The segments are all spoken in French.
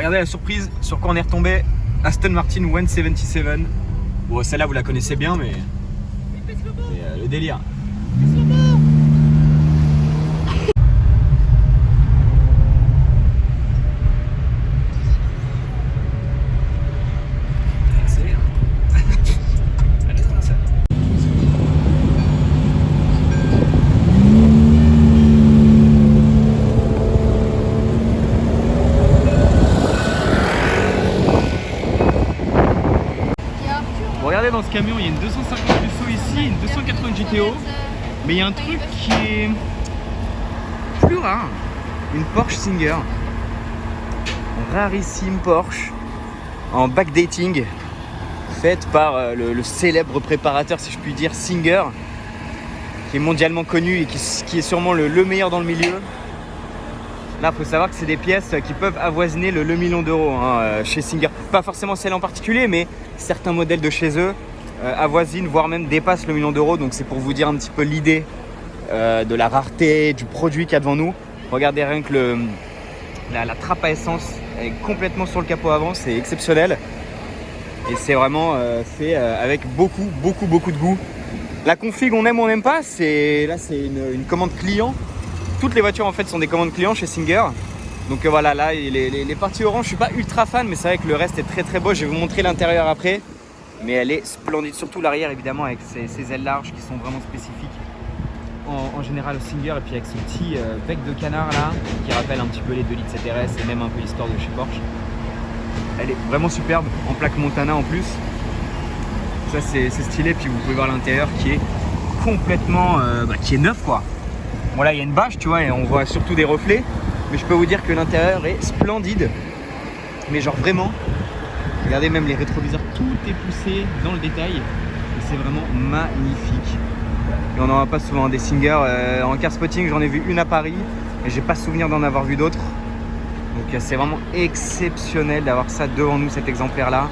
regardez la surprise, sur quoi on est retombé. Aston Martin 177. Bon, celle-là vous la connaissez bien, mais le délire. Regardez dans ce camion, il y a une 250 Lusso ici, une 280 GTO, mais il y a un truc qui est plus rare, une Porsche Singer, une rarissime Porsche en backdating, faite par le célèbre préparateur, si je puis dire, Singer, qui est mondialement connu et qui est sûrement le meilleur dans le milieu. Là, il faut savoir que c'est des pièces qui peuvent avoisiner le million d'euros chez Singer. Pas forcément celle en particulier, mais certains modèles de chez eux avoisinent, voire même dépassent le million d'euros. Donc c'est pour vous dire un petit peu l'idée de la rareté du produit qu'il y a devant nous. Regardez rien que la trappe à essence, elle est complètement sur le capot avant, c'est exceptionnel. Et c'est vraiment fait avec beaucoup de goût. La config, on aime ou on n'aime pas, là c'est une commande client. Toutes les voitures en fait sont des commandes clients chez Singer. Donc voilà, là les parties orange, je suis pas ultra fan, mais c'est vrai que le reste est très beau. Je vais vous montrer l'intérieur après, mais elle est splendide, surtout l'arrière évidemment avec ses ailes larges qui sont vraiment spécifiques en général au Singer, et puis avec ce petit bec de canard là qui rappelle un petit peu les 2 litres CTRS et même un peu l'histoire de chez Porsche. Elle est vraiment superbe, en plaque Montana en plus. Ça c'est stylé, puis vous pouvez voir l'intérieur qui est complètement qui est neuf quoi. Bon là il y a une bâche tu vois et on voit surtout des reflets, mais je peux vous dire que l'intérieur est splendide, mais genre vraiment, regardez même les rétroviseurs, tout est poussé dans le détail et c'est vraiment magnifique. Et on n'en a pas souvent des Singer en car spotting, j'en ai vu une à Paris et j'ai pas souvenir d'en avoir vu d'autres, donc c'est vraiment exceptionnel d'avoir ça devant nous, cet exemplaire là.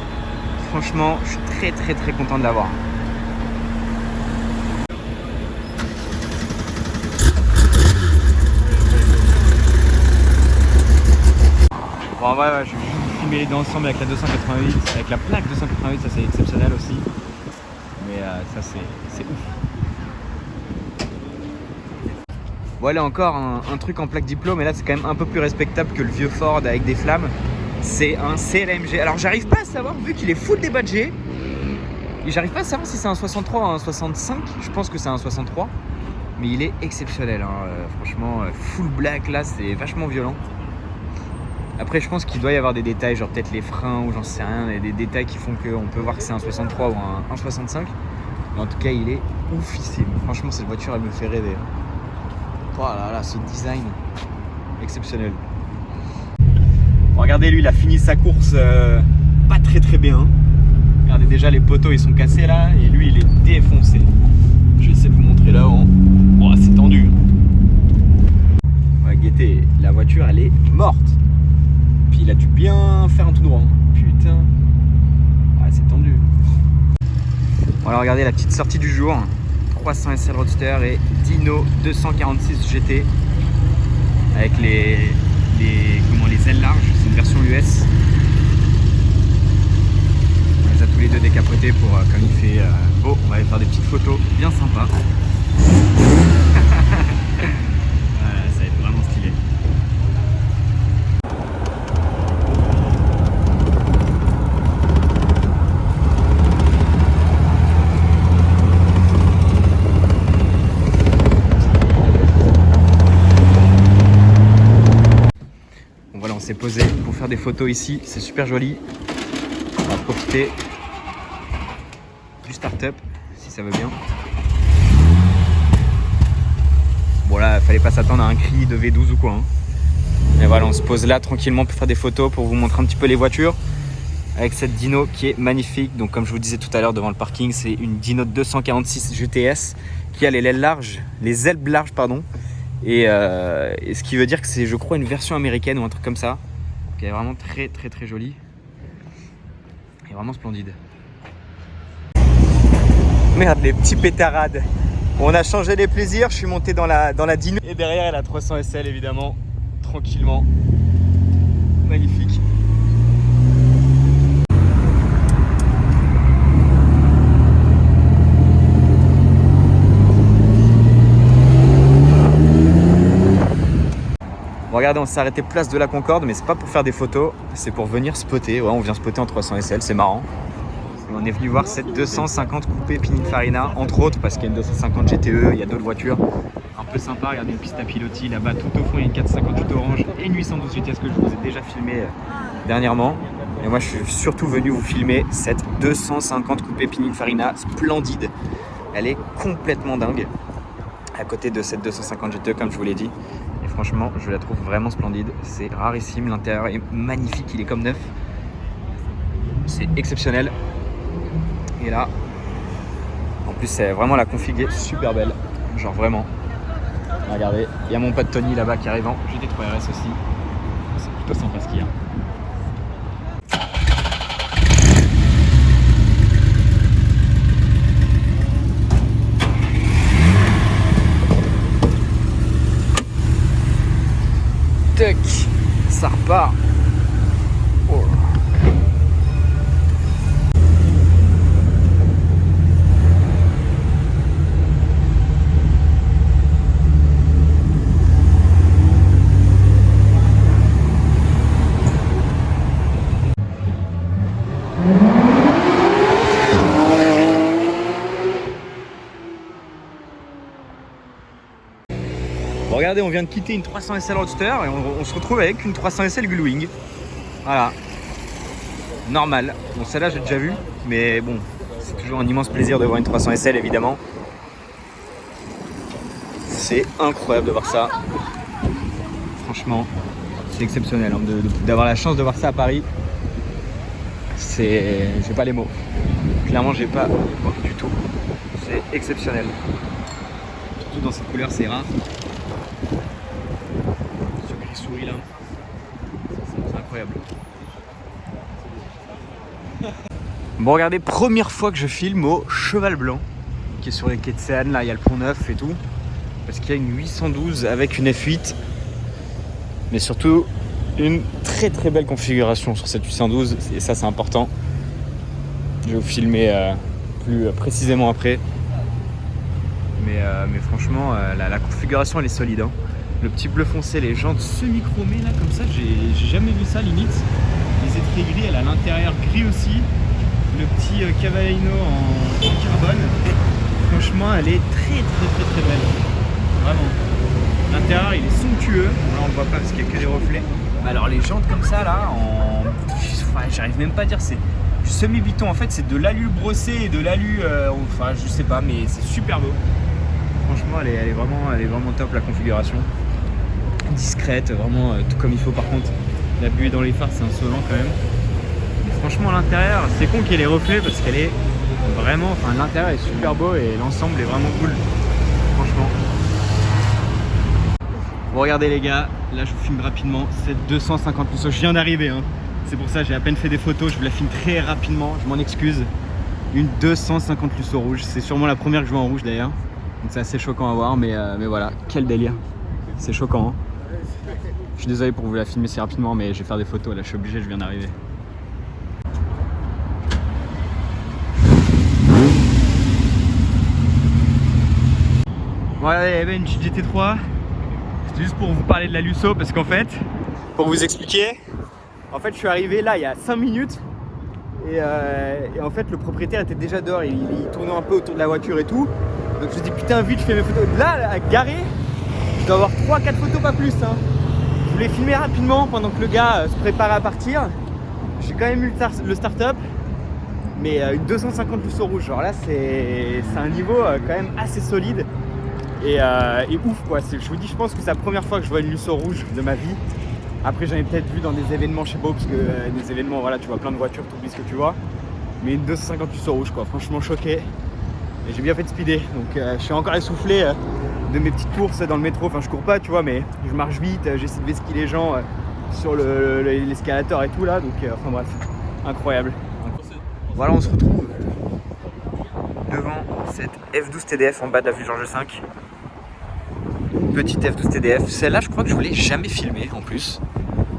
Franchement je suis très content de l'avoir. Bon, en vrai, je vais juste filmer les deux ensemble avec la 288, avec la plaque 288, ça c'est exceptionnel aussi. Mais ça c'est ouf. Voilà encore un truc en plaque diplôme, mais là c'est quand même un peu plus respectable que le vieux Ford avec des flammes. C'est un CLMG. Alors j'arrive pas à savoir, vu qu'il est full débadgé, et j'arrive pas à savoir si c'est un 63 ou un 65, je pense que c'est un 63. Mais il est exceptionnel, franchement, full black là, c'est vachement violent. Après je pense qu'il doit y avoir des détails, genre peut-être les freins ou j'en sais rien, des détails qui font qu'on peut voir que c'est un 63 ou un 65. Mais en tout cas il est oufissime. Franchement cette voiture elle me fait rêver. Oh là là, ce design exceptionnel. Bon, regardez lui, il a fini sa course pas très bien. Regardez déjà les poteaux ils sont cassés là et lui il est défoncé. Je vais essayer de vous montrer là-haut. Oh, c'est tendu. Ouais, guettez, la voiture elle est morte. Puis il a dû bien faire un tout droit. Putain. Ouais, c'est tendu. Voilà, regardez la petite sortie du jour. 300 SL Roadster et Dino 246 GT. Avec les ailes larges. C'est une version US. On les a tous les deux décapotés pour comme il fait beau. On va aller faire des petites photos bien sympas. Voilà, ça va être vraiment stylé. Bon voilà, on s'est posé pour faire des photos ici, c'est super joli. On va profiter du start-up si ça veut bien. Bon là, fallait pas s'attendre à un cri de V12 ou quoi. Et voilà, on se pose là tranquillement pour faire des photos, pour vous montrer un petit peu les voitures. Avec cette Dino qui est magnifique. Donc comme je vous disais tout à l'heure devant le parking, c'est une Dino 246 GTS qui a les ailes larges, et ce qui veut dire que c'est, je crois, une version américaine ou un truc comme ça. Donc elle est vraiment très jolie et vraiment splendide. Merde, les petits pétarades. On a changé les plaisirs, je suis monté dans la Dino. Et derrière, elle a 300 SL évidemment, tranquillement. Magnifique. Regardez, on s'est arrêté place de la Concorde, mais c'est pas pour faire des photos, c'est pour venir spotter. Ouais, on vient spotter en 300 SL, c'est marrant. Et on est venu voir cette 250 coupé Pininfarina, entre autres, parce qu'il y a une 250 GTE, il y a d'autres voitures un peu sympa. Regardez une piste à pilotis là-bas, tout au fond, il y a une 458 orange et une 812 vitesses que je vous ai déjà filmé dernièrement. Et moi, je suis surtout venu vous filmer cette 250 coupé Pininfarina splendide. Elle est complètement dingue, à côté de cette 250 GTE, comme je vous l'ai dit. Et franchement, je la trouve vraiment splendide. C'est rarissime, l'intérieur est magnifique, il est comme neuf. C'est exceptionnel. Et là, en plus, c'est vraiment la config est super belle. Genre vraiment. Regardez, il y a mon pote Tony là-bas qui arrive en GT3 RS aussi. C'est plutôt sympa ce qu'il y a. Tuck, ça repart. Oh. Bon, regardez, on vient de quitter une 300 SL Roadster et on se retrouve avec une 300 SL Gullwing. Voilà. Normal. Bon, celle-là, j'ai déjà vu, mais bon, c'est toujours un immense plaisir de voir une 300 SL, évidemment. C'est incroyable de voir ça. Franchement, c'est exceptionnel hein, d'avoir la chance de voir ça à Paris. J'ai pas les mots. Clairement, j'ai pas du tout. C'est exceptionnel. Surtout dans cette couleur, c'est rare. Ce gris souris là, c'est incroyable. Bon, regardez, première fois que je filme au Cheval Blanc, qui est sur les quais de Seine. Là, il y a le Pont Neuf et tout. Parce qu'il y a une 812 avec une F8. Mais surtout, une très très belle configuration sur cette 812. Et ça, c'est important. Je vais vous filmer plus précisément après. Mais franchement, la configuration, elle est solide. Hein. Le petit bleu foncé, les jantes semi-chromées, là, comme ça, j'ai jamais vu ça, limite. Les étriers gris, elle a l'intérieur gris aussi. Le petit Cavallino en carbone. Franchement, elle est très belle. Vraiment. L'intérieur, il est somptueux. Bon, là, on le voit pas parce qu'il n'y a que des reflets. Alors, les jantes comme ça, là, j'arrive même pas à dire, c'est du semi-biton. En fait, c'est de l'alu brossé et de l'alu, enfin, je sais pas, mais c'est super beau. Franchement, elle est vraiment top, la configuration. Discrète, vraiment tout comme il faut. Par contre, la buée dans les phares, c'est insolent quand même. Mais franchement, l'intérieur, c'est con qu'il y ait les reflets parce qu'elle est vraiment, enfin, l'intérieur est super beau et l'ensemble est vraiment cool. Franchement. Bon, regardez les gars, là je vous filme rapidement cette 250 Lusso. Je viens d'arriver, hein. C'est pour ça j'ai à peine fait des photos. Je vous la filme très rapidement, je m'en excuse. Une 250 Lusso rouge. C'est sûrement la première que je vois en rouge d'ailleurs. Donc c'est assez choquant à voir, mais voilà, quel délire. C'est choquant. Hein. Je suis désolé pour vous la filmer si rapidement, mais je vais faire des photos. Là, je suis obligé, je viens d'arriver. Voilà, il y avait une petite GT3. C'était juste pour vous parler de la Lusso, parce qu'en fait, pour vous expliquer, en fait, je suis arrivé là il y a 5 minutes. Et en fait, le propriétaire était déjà dehors. Il tournait un peu autour de la voiture et tout. Donc je me dis putain, vite, je fais mes photos. Là, à garé, je dois avoir 3-4 photos, pas plus. Hein. Je voulais filmer rapidement pendant que le gars se préparait à partir. J'ai quand même eu le start-up. Mais une 250 Lusso rouge, genre là, c'est un niveau quand même assez solide. Et ouf quoi. Je vous dis, je pense que c'est la première fois que je vois une Lusso rouge de ma vie. Après, j'en ai peut-être vu dans des événements, je sais pas, parce que des événements, voilà, tu vois plein de voitures, tu oublies ce que tu vois. Mais une 250 Lusso rouge, quoi. Franchement choqué. Et j'ai bien fait de speeder, donc je suis encore essoufflé de mes petites courses dans le métro. Enfin, je cours pas, tu vois, mais je marche vite, j'essaie de vesquiller les gens sur l'escalator et tout là. Donc, enfin bref, incroyable. Voilà, on se retrouve devant cette F12 TDF en bas de l'avenue Georges V. Petite F12 TDF. Celle-là, je crois que je ne l'ai jamais filmée en plus.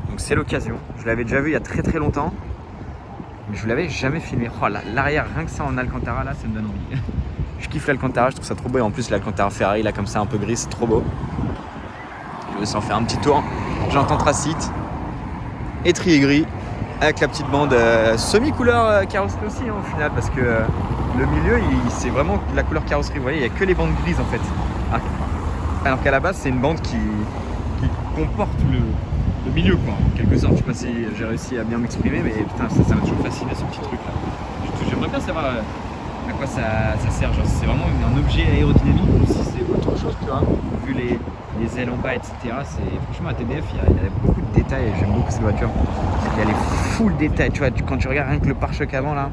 Donc c'est l'occasion. Je l'avais déjà vue il y a très longtemps. Mais je ne l'avais jamais filmée. Oh, l'arrière, rien que ça en Alcantara, là, ça me donne envie. Je kiffe l'Alcantara, je trouve ça trop beau. Et en plus, l'Alcantara Ferrari, là, comme ça, un peu gris, c'est trop beau. Je vais s'en faire un petit tour. jantes anthracite, étrier gris, avec la petite bande semi-couleur carrosserie aussi hein, au final, parce que le milieu, c'est vraiment la couleur carrosserie. Vous voyez, il n'y a que les bandes grises en fait. Alors qu'à la base, c'est une bande qui comporte le milieu, quoi, en quelque sorte. Je sais pas si j'ai réussi à bien m'exprimer, mais putain, ça m'a toujours fasciné ce petit truc là. J'aimerais bien savoir à quoi ça sert. Genre, si c'est vraiment un objet aérodynamique ou si c'est autre chose, tu vois. Vu les ailes en bas, etc. Franchement, à TDF, il y a beaucoup de détails et j'aime beaucoup cette voiture. Il y a les full détails, tu vois. Quand tu regardes rien que le pare-choc avant là,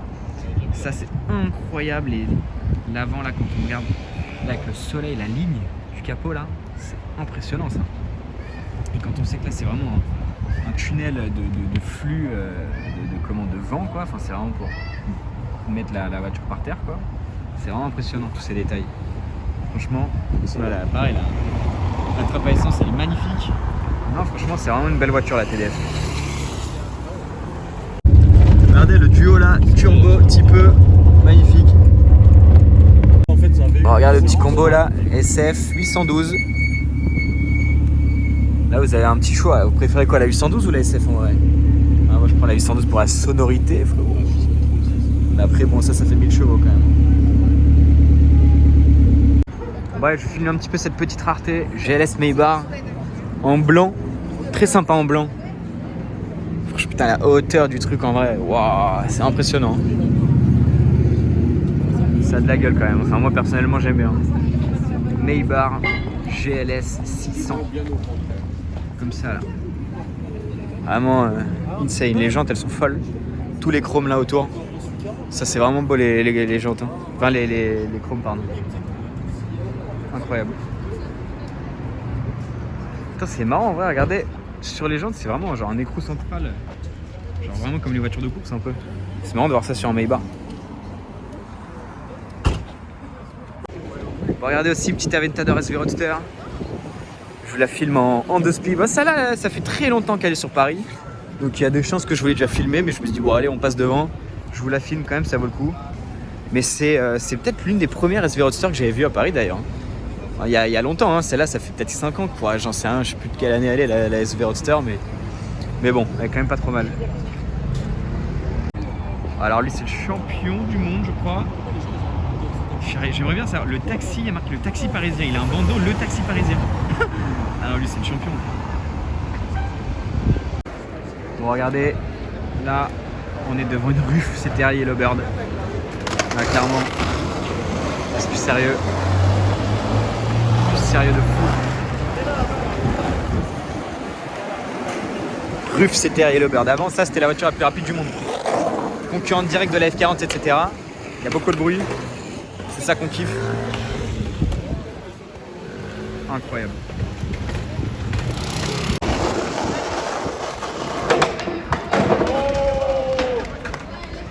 ça c'est incroyable. Et l'avant là, quand on regarde là, avec le soleil, la ligne du capot là, c'est impressionnant ça. Et quand on sait que là, c'est vraiment un tunnel de flux de vent, quoi. Enfin, c'est vraiment pour mettre la voiture par terre, quoi. C'est vraiment impressionnant, tous ces détails. Franchement, pareil, la trappe à essence, elle est magnifique. Non, franchement, c'est vraiment une belle voiture, la TDF. Regardez le duo là, turbo, type E, magnifique. En fait, bon, regarde le petit combo là, SF 812. Là vous avez un petit choix, vous préférez quoi, la 812 ou la SF en vrai? Moi je prends la 812 pour la sonorité frérot. Mais après bon ça fait 1000 chevaux quand même. Ouais, je filme un petit peu cette petite rareté GLS Maybach en blanc, très sympa en blanc. Franchement putain la hauteur du truc en vrai, waouh, c'est impressionnant. Ça a de la gueule quand même, enfin moi personnellement j'aime bien. Maybach GLS 600. Comme ça là. Vraiment insane. Les jantes elles sont folles. Tous les chromes là autour. Ça c'est vraiment beau les jantes. Hein. Enfin les chromes pardon. Incroyable. Putain c'est marrant en vrai, regardez. Sur les jantes c'est vraiment genre un écrou central. Genre vraiment comme les voitures de course un peu. C'est marrant de voir ça sur un Maybach. Bon, regardez aussi petite Aventador SV Roadster. Je vous la filme en 2 speed. Bah, ça là, ça fait très longtemps qu'elle est sur Paris. Donc il y a des chances que je voulais déjà filmer, mais je me suis dit bon allez on passe devant. Je vous la filme quand même, ça vaut le coup. Mais c'est peut-être l'une des premières SV Roadster que j'avais vues à Paris d'ailleurs. Il y a longtemps, hein. Celle-là ça fait peut-être 5 ans. J'en sais rien, je sais plus de quelle année elle est la SV Roadster, mais bon, elle est quand même pas trop mal. Alors lui c'est le champion du monde je crois. J'aimerais bien savoir, le taxi, il y a marqué le taxi parisien, il a un bandeau, le taxi parisien. Alors lui c'est le champion. Bon regardez, là on est devant une rue, c'est Terrier Yellow Bird. Là clairement, là c'est plus sérieux. Plus sérieux de fou. Ruf CTR Yellow Bird. Avant ça c'était la voiture la plus rapide du monde. Concurrente directe de la F40 etc. Il y a beaucoup de bruit. C'est ça qu'on kiffe. Incroyable.